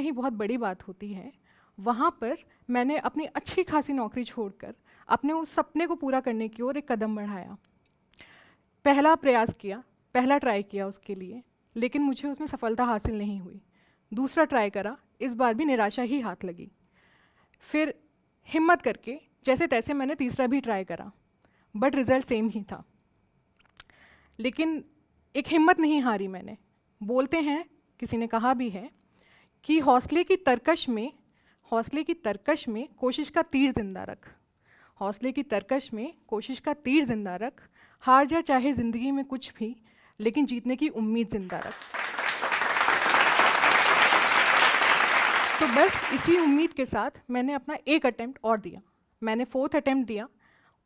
ही बहुत बड़ी बात होती है। वहाँ पर मैंने अपनी अच्छी खासी नौकरी छोड़कर अपने उस सपने को पूरा करने की ओर एक कदम बढ़ाया। पहला प्रयास किया, पहला ट्राई किया उसके लिए, लेकिन मुझे उसमें सफलता हासिल नहीं हुई। दूसरा ट्राई करा, इस बार भी निराशा ही हाथ लगी। फिर हिम्मत करके जैसे तैसे मैंने तीसरा भी ट्राई करा, बट रिज़ल्ट सेम ही था। लेकिन एक हिम्मत नहीं हारी मैंने। बोलते हैं, किसी ने कहा भी है कि हौसले की तरकश में कोशिश का तीर जिंदा रख। हौसले की तरकश में कोशिश का तीर जिंदा रख, हार जा चाहे ज़िंदगी में कुछ भी, लेकिन जीतने की उम्मीद जिंदा रख। तो बस इसी उम्मीद के साथ मैंने अपना एक अटेम्प्ट और दिया। मैंने 4th अटेम्प्ट दिया,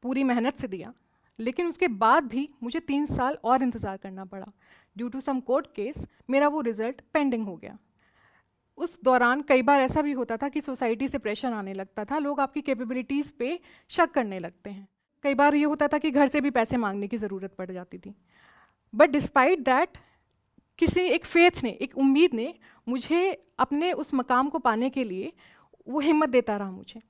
पूरी मेहनत से दिया, लेकिन उसके बाद भी मुझे 3 साल और इंतज़ार करना पड़ा। Due to some court case मेरा वो रिज़ल्ट पेंडिंग हो गया। उस दौरान कई बार ऐसा भी होता था कि सोसाइटी से प्रेशर आने लगता था, लोग आपकी कैपेबिलिटीज़ पे शक करने लगते हैं। कई बार ये होता था कि घर से भी पैसे मांगने की ज़रूरत पड़ जाती थी। बट डिस्पाइट दैट, किसी एक फेथ ने, एक उम्मीद ने मुझे अपने उस मकाम को पाने के लिए वो हिम्मत देता रहा मुझे।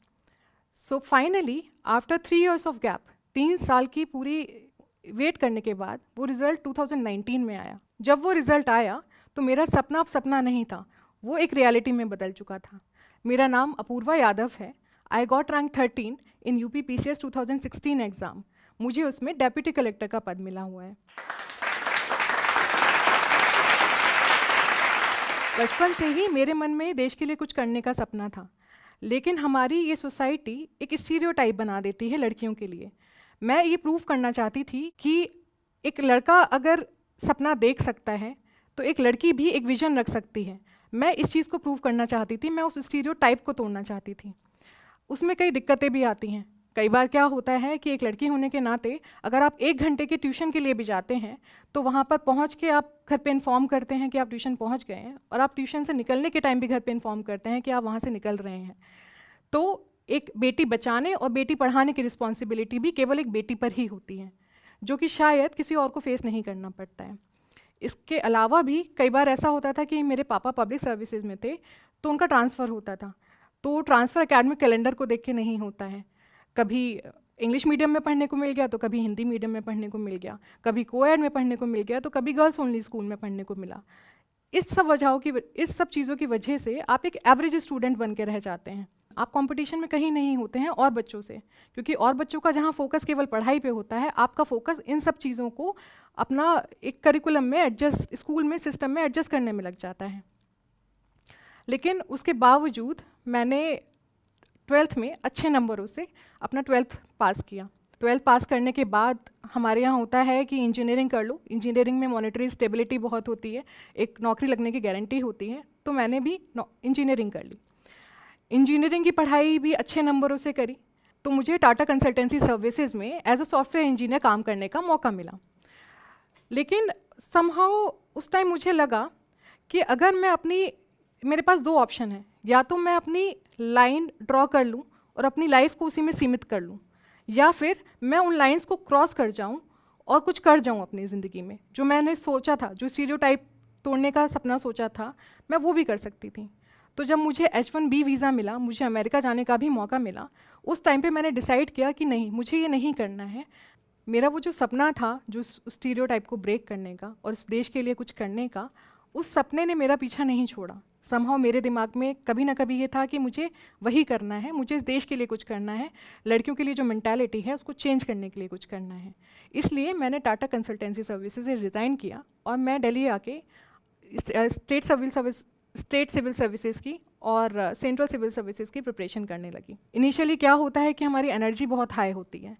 So finally after 3 years of gap, 3 साल की पूरी वेट करने के बाद वो रिज़ल्ट 2019 में आया। जब वो रिज़ल्ट आया तो मेरा सपना अब सपना नहीं था, वो एक रियलिटी में बदल चुका था। मेरा नाम अपूर्वा यादव है। I got rank 13 in UP PCS 2016 exam. मुझे उसमें डेप्यूटी कलेक्टर का पद मिला हुआ है। बचपन से ही मेरे मन में देश के लिए कुछ करने का सपना था, लेकिन हमारी ये सोसाइटी एक स्टीरियोटाइप बना देती है लड़कियों के लिए। मैं ये प्रूव करना चाहती थी कि एक लड़का अगर सपना देख सकता है तो एक लड़की भी एक विजन रख सकती है। मैं इस चीज़ को प्रूव करना चाहती थी, मैं उस स्टीरियोटाइप को तोड़ना चाहती थी। उसमें कई दिक्कतें भी आती हैं। कई बार क्या होता है कि एक लड़की होने के नाते अगर आप 1 घंटे के ट्यूशन के लिए भी जाते हैं तो वहाँ पर पहुँच के आप घर पे इन्फॉर्म करते हैं कि आप ट्यूशन पहुँच गए हैं, और आप ट्यूशन से निकलने के टाइम भी घर पे इन्फॉर्म करते हैं कि आप वहाँ से निकल रहे हैं। तो एक बेटी बचाने और बेटी पढ़ाने की रिस्पॉन्सिबिलिटी भी केवल एक बेटी पर ही होती है, जो कि शायद किसी और को फेस नहीं करना पड़ता है। इसके अलावा भी कई बार ऐसा होता था कि मेरे पापा पब्लिक सर्विसेज में थे, तो उनका ट्रांसफ़र होता था, तो ट्रांसफ़र एकेडमिक कैलेंडर को देख के नहीं होता है। कभी इंग्लिश मीडियम में पढ़ने को मिल गया तो कभी हिंदी मीडियम में पढ़ने को मिल गया, कभी कोएड में पढ़ने को मिल गया तो कभी गर्ल्स ओनली स्कूल में पढ़ने को मिला। इस सब चीज़ों की वजह से आप एक एवरेज स्टूडेंट बन के रह जाते हैं। आप कंपटीशन में कहीं नहीं होते हैं और बच्चों से, क्योंकि और बच्चों का जहाँ फोकस केवल पढ़ाई पे होता है, आपका फोकस इन सब चीज़ों को अपना एक करिकुलम में एडजस्ट, स्कूल में सिस्टम में एडजस्ट करने में लग जाता है। लेकिन उसके बावजूद मैंने 12th में अच्छे नंबरों से अपना 12th पास किया। 12th पास करने के बाद हमारे यहाँ होता है कि इंजीनियरिंग कर लो। इंजीनियरिंग में मॉनेटरी स्टेबिलिटी बहुत होती है, एक नौकरी लगने की गारंटी होती है, तो मैंने भी इंजीनियरिंग कर ली। इंजीनियरिंग की पढ़ाई भी अच्छे नंबरों से करी, तो मुझे टाटा कंसल्टेंसी सर्विसेज में एज अ सॉफ्टवेयर इंजीनियर काम करने का मौका मिला। लेकिन समहाउ उस टाइम मुझे लगा कि अगर मैं मेरे पास 2 ऑप्शन हैं, या तो मैं अपनी लाइन ड्रॉ कर लूँ और अपनी लाइफ को उसी में सीमित कर लूँ, या फिर मैं उन लाइंस को क्रॉस कर जाऊँ और कुछ कर जाऊँ अपनी ज़िंदगी में। जो मैंने सोचा था, जो स्टीरियोटाइप तोड़ने का सपना सोचा था, मैं वो भी कर सकती थी। तो जब मुझे H1B वीज़ा मिला, मुझे अमेरिका जाने का भी मौका मिला, उस टाइम पे मैंने डिसाइड किया कि नहीं, मुझे ये नहीं करना है। मेरा वो जो सपना था, जो स्टीरियोटाइप को ब्रेक करने का और उस देश के लिए कुछ करने का, उस सपने ने मेरा पीछा नहीं छोड़ा। समहाउ मेरे दिमाग में कभी ना कभी ये था कि मुझे वही करना है, मुझे इस देश के लिए कुछ करना है, लड़कियों के लिए जो मेंटालिटी है उसको चेंज करने के लिए कुछ करना है। इसलिए मैंने टाटा कंसल्टेंसी सर्विसेज से रिज़ाइन किया और मैं दिल्ली आके स्टेट सिविल सर्विसेज की और सेंट्रल सिविल सर्विसेज की प्रिपरेशन करने लगी। इनिशियली क्या होता है कि हमारी एनर्जी बहुत हाई होती है।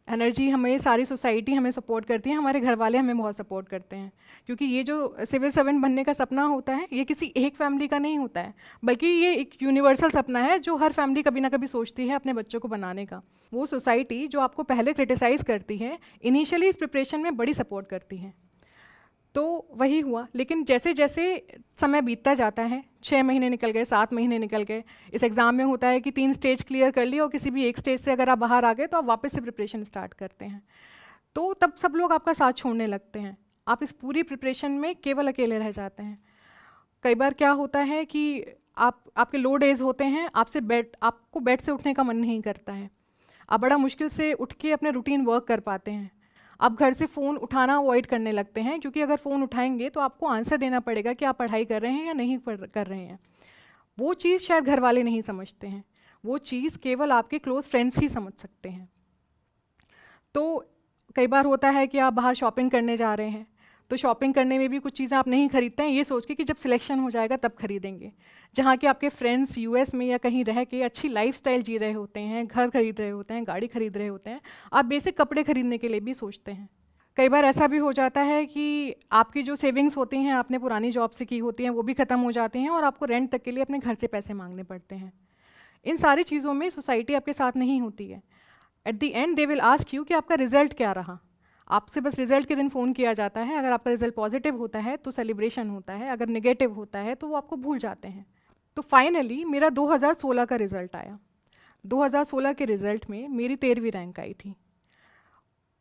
एनर्जी हमें, सारी सोसाइटी हमें सपोर्ट करती है, हमारे घर वाले हमें बहुत सपोर्ट करते हैं, क्योंकि ये जो सिविल सर्वेंट बनने का सपना होता है, ये किसी एक फैमिली का नहीं होता है, बल्कि ये एक यूनिवर्सल सपना है जो हर फैमिली कभी ना कभी सोचती है अपने बच्चों को बनाने का। वो सोसाइटी जो आपको पहले क्रिटिसाइज़ करती है, इनिशियली इस प्रिपरेशन में बड़ी सपोर्ट करती है। तो वही हुआ, लेकिन जैसे जैसे समय बीतता जाता है, 6 महीने निकल गए, 7 महीने निकल गए। इस एग्ज़ाम में होता है कि 3 स्टेज क्लियर कर लिए और किसी भी एक स्टेज से अगर आप बाहर आ गए तो आप वापस से प्रिपरेशन स्टार्ट करते हैं। तो तब सब लोग आपका साथ छोड़ने लगते हैं, आप इस पूरी प्रिपरेशन में केवल अकेले रह जाते हैं। कई बार क्या होता है कि आपके लो डेज होते हैं, आपको बेड से उठने का मन नहीं करता है, आप बड़ा मुश्किल से उठ के अपने रूटीन वर्क कर पाते हैं, आप घर से फ़ोन उठाना अवॉइड करने लगते हैं, क्योंकि अगर फ़ोन उठाएंगे तो आपको आंसर देना पड़ेगा कि आप पढ़ाई कर रहे हैं या नहीं कर रहे हैं। वो चीज़ शायद घर वाले नहीं समझते हैं, वो चीज़ केवल आपके क्लोज फ्रेंड्स ही समझ सकते हैं। तो कई बार होता है कि आप बाहर शॉपिंग करने जा रहे हैं, तो शॉपिंग करने में भी कुछ चीज़ें आप नहीं खरीदते हैं ये सोच के कि जब सिलेक्शन हो जाएगा तब खरीदेंगे, जहाँ कि आपके फ्रेंड्स यूएस में या कहीं रह के अच्छी लाइफस्टाइल जी रहे होते हैं, घर खरीद रहे होते हैं, गाड़ी खरीद रहे होते हैं, आप बेसिक कपड़े खरीदने के लिए भी सोचते हैं। कई बार ऐसा भी हो जाता है कि आपकी जो सेविंग्स होती हैं आपने पुरानी जॉब से की होती हैं वो भी ख़त्म हो जाती हैं और आपको रेंट तक के लिए अपने घर से पैसे मांगने पड़ते हैं। इन सारी चीज़ों में सोसाइटी आपके साथ नहीं होती है। At the and they will ask you कि आपका रिजल्ट क्या रहा। आपसे बस रिजल्ट के दिन फ़ोन किया जाता है, अगर आपका रिजल्ट पॉजिटिव होता है तो सेलिब्रेशन होता है, अगर नेगेटिव होता है तो वो आपको भूल जाते हैं। तो फाइनली मेरा 2016 का रिज़ल्ट आया। 2016 के रिज़ल्ट में मेरी 13वीं रैंक आई थी।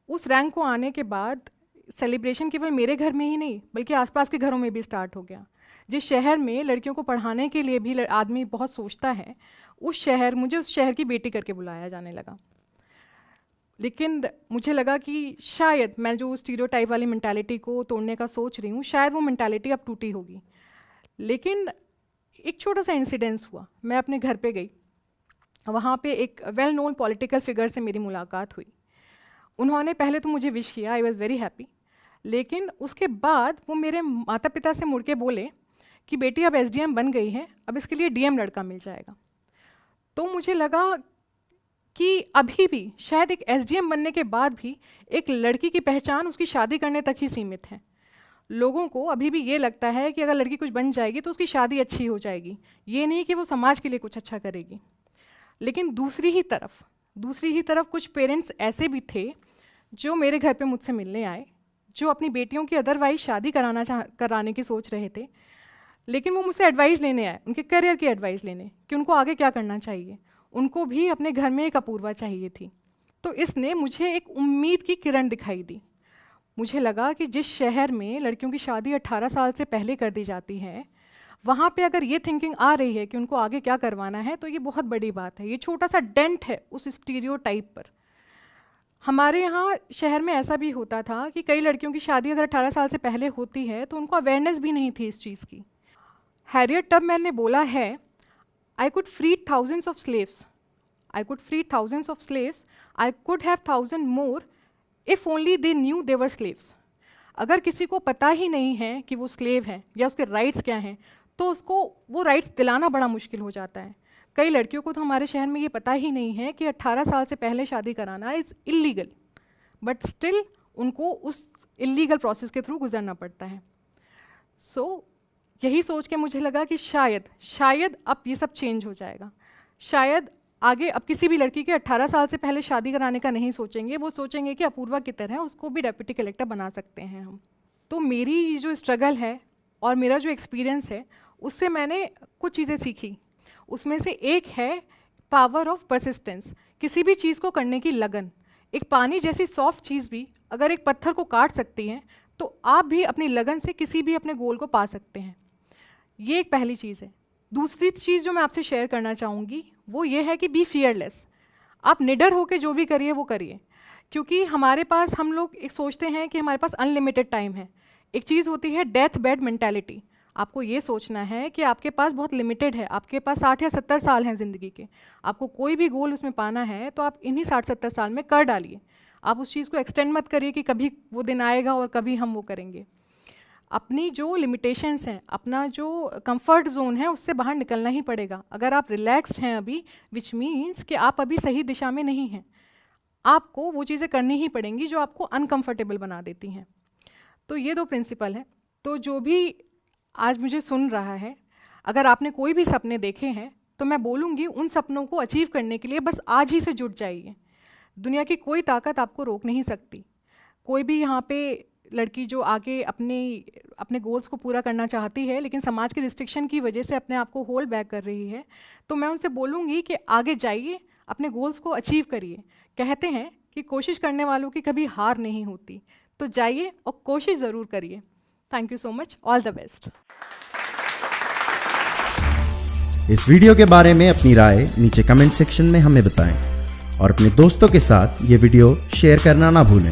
उस रैंक को आने के बाद सेलिब्रेशन केवल मेरे घर में ही नहीं बल्कि आसपास के घरों में भी स्टार्ट हो गया। जिस शहर में लड़कियों को पढ़ाने के लिए भी आदमी बहुत सोचता है, मुझे उस शहर की बेटी करके बुलाया जाने लगा। लेकिन मुझे लगा कि शायद मैं जो स्टीरियोटाइप वाली मेंटालिटी को तोड़ने का सोच रही हूँ, शायद वो मेंटालिटी अब टूटी होगी। लेकिन एक छोटा सा इंसिडेंस हुआ। मैं अपने घर पे गई, वहाँ पे एक वेल नोन पॉलिटिकल फिगर से मेरी मुलाकात हुई। उन्होंने पहले तो मुझे विश किया, आई वॉज़ वेरी हैप्पी। लेकिन उसके बाद वो मेरे माता पिता से मुड़ के बोले कि बेटी अब एसडीएम बन गई है, अब इसके लिए डीएम लड़का मिल जाएगा। तो मुझे लगा कि अभी भी शायद एक एसडीएम बनने के बाद भी एक लड़की की पहचान उसकी शादी करने तक ही सीमित है। लोगों को अभी भी ये लगता है कि अगर लड़की कुछ बन जाएगी तो उसकी शादी अच्छी हो जाएगी, ये नहीं कि वो समाज के लिए कुछ अच्छा करेगी। लेकिन दूसरी ही तरफ कुछ पेरेंट्स ऐसे भी थे जो मेरे घर पे मुझसे मिलने आए, जो अपनी बेटियों की अदरवाइज शादी कराने की सोच रहे थे, लेकिन वो मुझसे एडवाइस लेने आए, उनके करियर की एडवाइस लेने कि उनको आगे क्या करना चाहिए। उनको भी अपने घर में एक अपूर्वा चाहिए थी। तो इसने मुझे एक उम्मीद की किरण दिखाई दी। मुझे लगा कि जिस शहर में लड़कियों की शादी 18 साल से पहले कर दी जाती है, वहाँ पे अगर ये थिंकिंग आ रही है कि उनको आगे क्या करवाना है, तो ये बहुत बड़ी बात है। ये छोटा सा डेंट है उस स्टीरियोटाइप पर। हमारे यहाँ शहर में ऐसा भी होता था कि कई लड़कियों की शादी अगर 18 साल से पहले होती है तो उनको अवेयरनेस भी नहीं थी इस चीज़ की। हैरियट टबमैन ने बोला है, I could free thousands of slaves. I could free thousands of slaves. I could have 1,000 more if only they knew they were slaves. अगर किसी को पता ही नहीं है कि वो स्लेव है या उसके राइट्स क्या हैं, तो उसको वो राइट्स दिलाना बड़ा मुश्किल हो जाता है। कई लड़कियों को तो हमारे शहर में ये पता ही नहीं है कि 18 साल से पहले शादी कराना इज़ इलीगल, बट स्टिल उनको उस इलीगल प्रोसेस के थ्रू गुजरना पड़ता है। यही सोच के मुझे लगा कि शायद अब ये सब चेंज हो जाएगा। शायद आगे अब किसी भी लड़की के 18 साल से पहले शादी कराने का नहीं सोचेंगे, वो सोचेंगे कि अपूर्वा की तरह उसको भी डेप्यूटी कलेक्टर बना सकते हैं हम। तो मेरी जो स्ट्रगल है और मेरा जो एक्सपीरियंस है, उससे मैंने कुछ चीज़ें सीखी। उसमें से एक है पावर ऑफ परसिस्टेंस, किसी भी चीज़ को करने की लगन। एक पानी जैसी सॉफ्ट चीज़ भी अगर एक पत्थर को काट सकती है, तो आप भी अपनी लगन से किसी भी अपने गोल को पा सकते हैं। ये एक पहली चीज़ है। दूसरी चीज़ जो मैं आपसे शेयर करना चाहूँगी वो ये है कि बी फियरलेस। आप निडर होकर जो भी करिए वो करिए, क्योंकि हमारे पास, हम लोग एक सोचते हैं कि हमारे पास अनलिमिटेड टाइम है। एक चीज़ होती है डेथ बेड मेंटालिटी। आपको ये सोचना है कि आपके पास बहुत लिमिटेड है, आपके पास 60 या 70 साल हैं ज़िंदगी के। आपको कोई भी गोल उसमें पाना है तो आप इन्हीं 60-70 साल में कर डालिए। आप उस चीज़ को एक्सटेंड मत करिए कि कभी वो दिन आएगा और कभी हम वो करेंगे। अपनी जो लिमिटेशंस हैं, अपना जो कंफर्ट जोन है, उससे बाहर निकलना ही पड़ेगा। अगर आप रिलैक्स्ड हैं अभी, विच मीन्स कि आप अभी सही दिशा में नहीं हैं, आपको वो चीज़ें करनी ही पड़ेंगी जो आपको अनकंफर्टेबल बना देती हैं। तो ये 2 प्रिंसिपल हैं। तो जो भी आज मुझे सुन रहा है, अगर आपने कोई भी सपने देखे हैं तो मैं बोलूँगी उन सपनों को अचीव करने के लिए बस आज ही से जुट जाइए। दुनिया की कोई ताकत आपको रोक नहीं सकती। कोई भी यहाँ पे लड़की जो आगे अपने गोल्स को पूरा करना चाहती है लेकिन समाज के रिस्ट्रिक्शन की वजह से अपने आप को होल्ड बैक कर रही है, तो मैं उनसे बोलूँगी कि आगे जाइए, अपने गोल्स को अचीव करिए। कहते हैं कि कोशिश करने वालों की कभी हार नहीं होती, तो जाइए और कोशिश ज़रूर करिए। Thank you so much, all the best. इस वीडियो के बारे में अपनी राय नीचे कमेंट सेक्शन में हमें बताएं और अपने दोस्तों के साथ ये वीडियो शेयर करना ना भूलें।